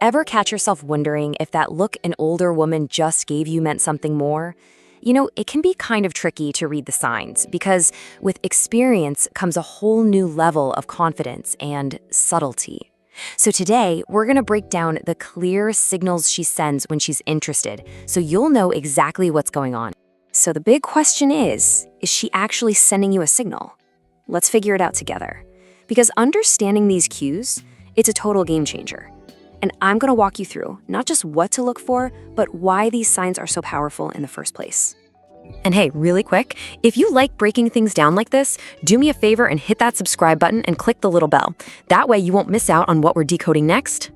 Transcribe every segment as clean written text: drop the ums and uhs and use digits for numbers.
Ever catch yourself wondering if that look an older woman just gave you meant something more? You know, it can be kind of tricky to read the signs because with experience comes a whole new level of confidence and subtlety. So today, we're going to break down the clear signals she sends when she's interested, so you'll know exactly what's going on. So the big question is she actually sending you a signal? Let's figure it out together. Because understanding these cues, it's a total game changer. And I'm going to walk you through not just what to look for, but why these signs are so powerful in the first place. And hey, really quick, if you like breaking things down like this, do me a favor and hit that subscribe button and click the little bell. That way you won't miss out on what we're decoding next.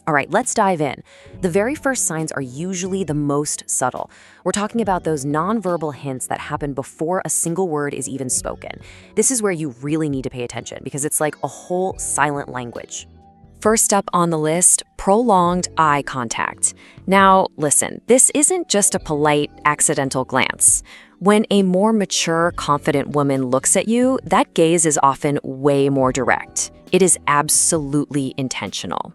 All right, let's dive in. The very first signs are usually the most subtle. We're talking about those nonverbal hints that happen before a single word is even spoken. This is where you really need to pay attention because it's like a whole silent language. First up on the list, prolonged eye contact. Now, listen, this isn't just a polite, accidental glance. When a more mature, confident woman looks at you, that gaze is often way more direct. It is absolutely intentional.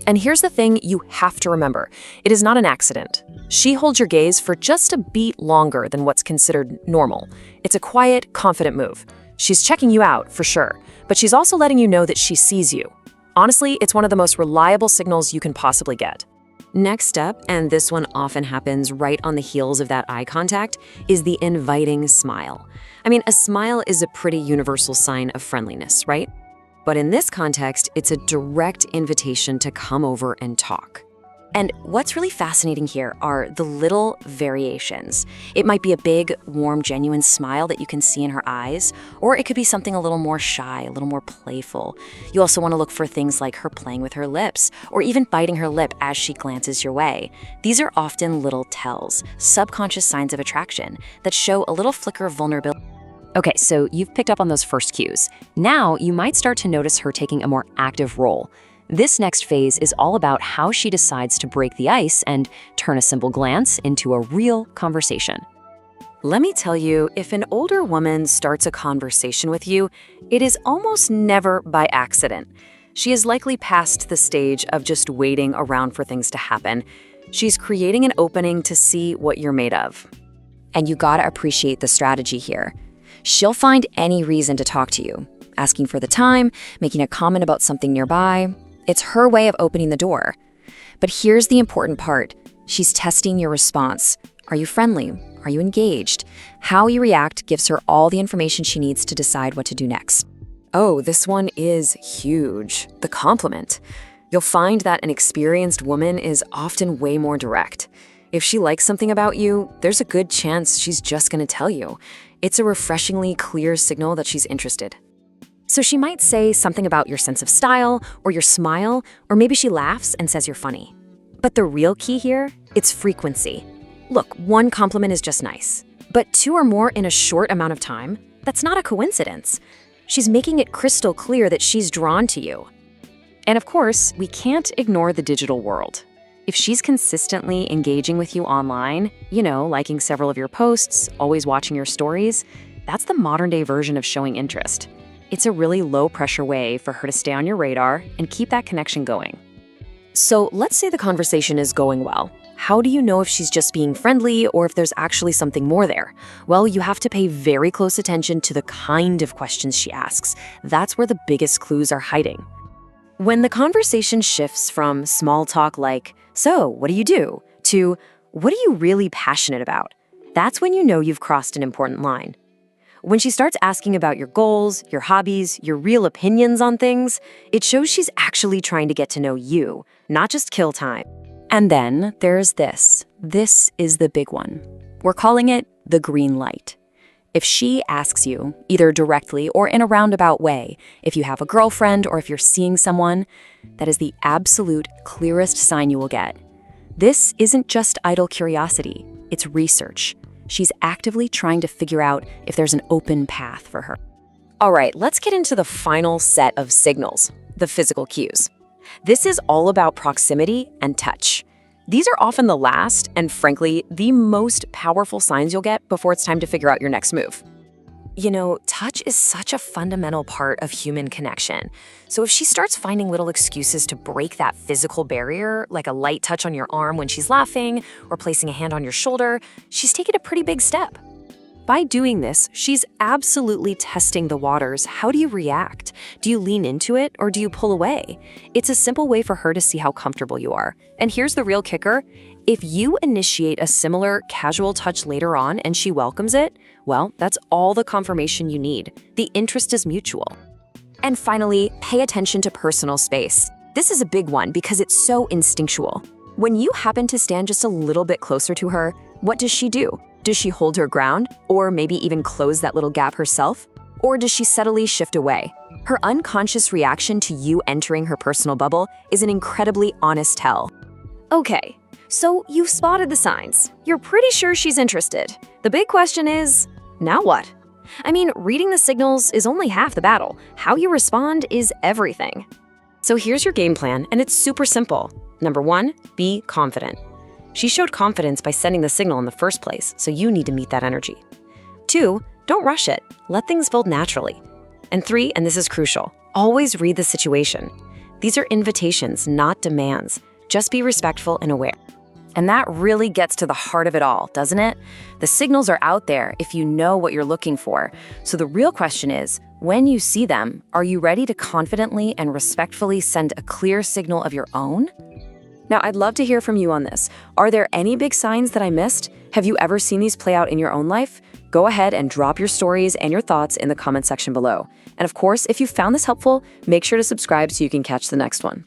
And here's the thing you have to remember. It is not an accident. She holds your gaze for just a beat longer than what's considered normal. It's a quiet, confident move. She's checking you out, for sure, but she's also letting you know that she sees you. Honestly, it's one of the most reliable signals you can possibly get. Next up, and this one often happens right on the heels of that eye contact, is the inviting smile. I mean, a smile is a pretty universal sign of friendliness, right? But in this context, it's a direct invitation to come over and talk. And what's really fascinating here are the little variations. It might be a big, warm, genuine smile that you can see in her eyes, or it could be something a little more shy, a little more playful. You also want to look for things like her playing with her lips, or even biting her lip as she glances your way. These are often little tells, subconscious signs of attraction that show a little flicker of vulnerability. Okay, so you've picked up on those first cues. Now you might start to notice her taking a more active role. This next phase is all about how she decides to break the ice and turn a simple glance into a real conversation. Let me tell you, if an older woman starts a conversation with you, it is almost never by accident. She is likely past the stage of just waiting around for things to happen. She's creating an opening to see what you're made of. And you gotta appreciate the strategy here. She'll find any reason to talk to you, asking for the time, making a comment about something nearby. It's her way of opening the door. But here's the important part. She's testing your response. Are you friendly? Are you engaged? How you react gives her all the information she needs to decide what to do next. Oh, this one is huge. The compliment. You'll find that an experienced woman is often way more direct. If she likes something about you, there's a good chance she's just going to tell you. It's a refreshingly clear signal that she's interested. So she might say something about your sense of style or your smile, or maybe she laughs and says you're funny. But the real key here, it's frequency. Look, one compliment is just nice, but two or more in a short amount of time, that's not a coincidence. She's making it crystal clear that she's drawn to you. And of course, we can't ignore the digital world. If she's consistently engaging with you online, liking several of your posts, always watching your stories, that's the modern day version of showing interest. It's a really low-pressure way for her to stay on your radar and keep that connection going. So let's say the conversation is going well. How do you know if she's just being friendly or if there's actually something more there? Well, you have to pay very close attention to the kind of questions she asks. That's where the biggest clues are hiding. When the conversation shifts from small talk like, "So, what do you do?" to, "What are you really passionate about?" that's when you know you've crossed an important line. When she starts asking about your goals, your hobbies, your real opinions on things, it shows she's actually trying to get to know you, not just kill time. And then there's this. This is the big one. We're calling it the green light. If she asks you, either directly or in a roundabout way, if you have a girlfriend or if you're seeing someone, that is the absolute clearest sign you will get. This isn't just idle curiosity, it's research. She's actively trying to figure out if there's an open path for her. All right, let's get into the final set of signals, the physical cues. This is all about proximity and touch. These are often the last and, frankly, the most powerful signs you'll get before it's time to figure out your next move. Touch is such a fundamental part of human connection. So if she starts finding little excuses to break that physical barrier, like a light touch on your arm when she's laughing or placing a hand on your shoulder, she's taken a pretty big step. By doing this, she's absolutely testing the waters. How do you react? Do you lean into it or do you pull away? It's a simple way for her to see how comfortable you are. And here's the real kicker. If you initiate a similar casual touch later on and she welcomes it, well, that's all the confirmation you need. The interest is mutual. And finally, pay attention to personal space. This is a big one because it's so instinctual. When you happen to stand just a little bit closer to her, what does she do? Does she hold her ground, or maybe even close that little gap herself? Or does she subtly shift away? Her unconscious reaction to you entering her personal bubble is an incredibly honest tell. Okay, so you've spotted the signs. You're pretty sure she's interested. The big question is, now what? I mean, reading the signals is only half the battle. How you respond is everything. So here's your game plan, and it's super simple. Number 1, be confident. She showed confidence by sending the signal in the first place, so you need to meet that energy. 2, don't rush it. Let things build naturally. And 3, and this is crucial, always read the situation. These are invitations, not demands. Just be respectful and aware. And that really gets to the heart of it all, doesn't it? The signals are out there if you know what you're looking for. So the real question is, when you see them, are you ready to confidently and respectfully send a clear signal of your own? Now, I'd love to hear from you on this. Are there any big signs that I missed? Have you ever seen these play out in your own life? Go ahead and drop your stories and your thoughts in the comment section below. And of course, if you found this helpful, make sure to subscribe so you can catch the next one.